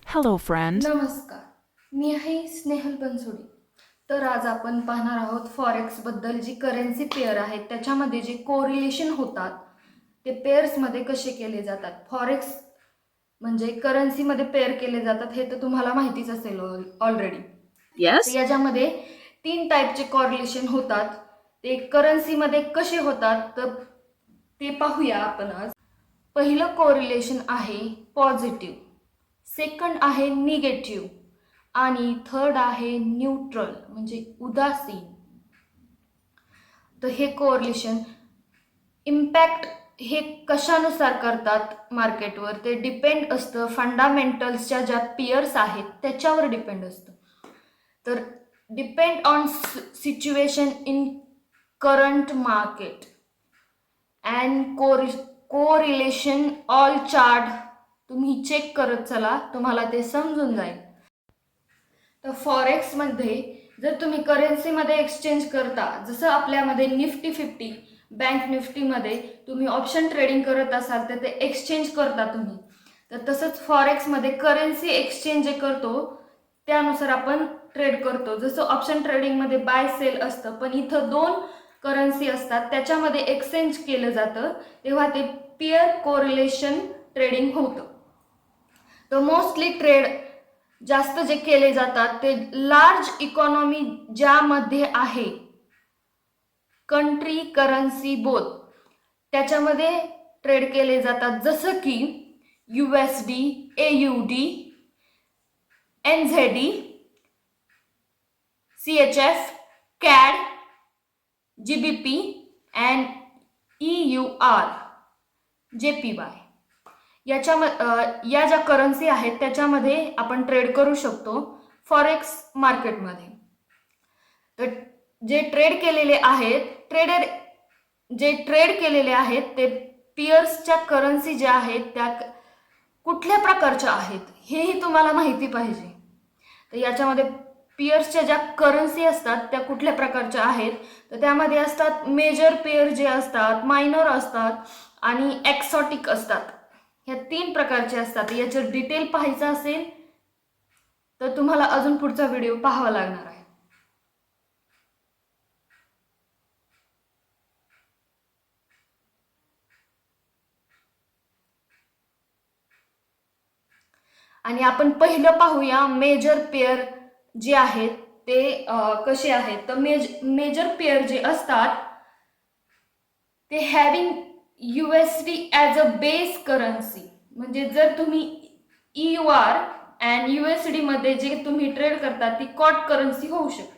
Hello, friend. नमस्कार, मी आहे स्नेहल बनसोडे. तर आज आपण पाहणार आहोत फॉरेक्सबद्दल. जी करन्सी पेअर आहेत त्याच्यामध्ये जे कोरिलेशन होतात ते पेअर्समध्ये कसे केले जातात. फॉरेक्स म्हणजे करन्सीमध्ये पेअर केले जातात हे तर तुम्हाला माहितीच असेल ऑलरेडी. Yes? याच्यामध्ये 3 टाईपचे कॉरिलेशन होतात. ते करन्सीमध्ये कसे होतात तर ते पाहूया आपण आज. पहिलं कोरिलेशन आहे पॉझिटिव्ह, सेकंड आहे निगेटिव्ह आणि थर्ड आहे न्यूट्रल म्हणजे उदासीन. तर हे कोरिलेशन इम्पॅक्ट हे कशानुसार करतात मार्केटवर ते डिपेंड असतं. फंडामेंटल्सच्या ज्या पियर्स आहेत त्याच्यावर डिपेंड असतं. तर depend on situation in current market and correlation all chart तुम्ही चेक करत चला, तुम्हाला ते समजून जाईल. तर फॉरेक्समध्ये जर तुम्ही करन्सीमध्ये एक्सचेंज करता, जसं आपल्यामध्ये निफ्टी 50 बँक निफ्टीमध्ये तुम्ही ऑप्शन ट्रेडिंग करत असाल तर ते एक्सचेंज करता तुम्ही, तर तसंच फॉरेक्समध्ये करन्सी एक्सचेंज जे करतो त्यानुसार आपण ट्रेड करतो. जसं ऑप्शन ट्रेडिंगमध्ये बाय सेल असतं, पण इथं 2 करन्सी असतात त्याच्यामध्ये एक्सचेंज केलं जातं, तेव्हा ते पियर कोरिलेशन ट्रेडिंग होतं. तर मोस्टली ट्रेड जास्त जे केले जातात ते लार्ज इकॉनॉमी ज्यामध्ये आहे, कंट्री करन्सी बोथ, त्याच्यामध्ये ट्रेड केले जातात. जसं की USD, AUD, NZD, CHF, CAD, GBP and EUR, JPY. या ज्या करन्सी आहेत त्याच्यामध्ये आपण ट्रेड करू शकतो फॉरेक्स मार्केटमध्ये. तर जे ट्रेड केलेले आहेत ते पियर्सच्या करन्सी ज्या आहेत त्या कुठल्या प्रकारच्या आहेत हेही तुम्हाला माहिती पाहिजे. तर याच्यामध्ये पियर्सच्या ज्या करन्सी असतात त्या कुठल्या प्रकारच्या आहेत तर त्यामध्ये असतात मेजर पेअर जे असतात, मायनर असतात आणि एक्सॉटिक असतात. ह्या 3 प्रकारचे असतात. याचं डिटेल पाहायचं असेल तर तुम्हाला अजून पुढचा व्हिडिओ पाहावा लागणार आहे. आणि आपण पहिलं पाहूया मेजर पेअर जे आहेत ते कसे आहेत. तर मेजर पेअर जे असतात ते having USD as a base currency. म्हणजे जर तुम्ही EUR अँड USD मध्ये जे तुम्ही ट्रेड करता ती कॉट करन्सी होऊ शकते.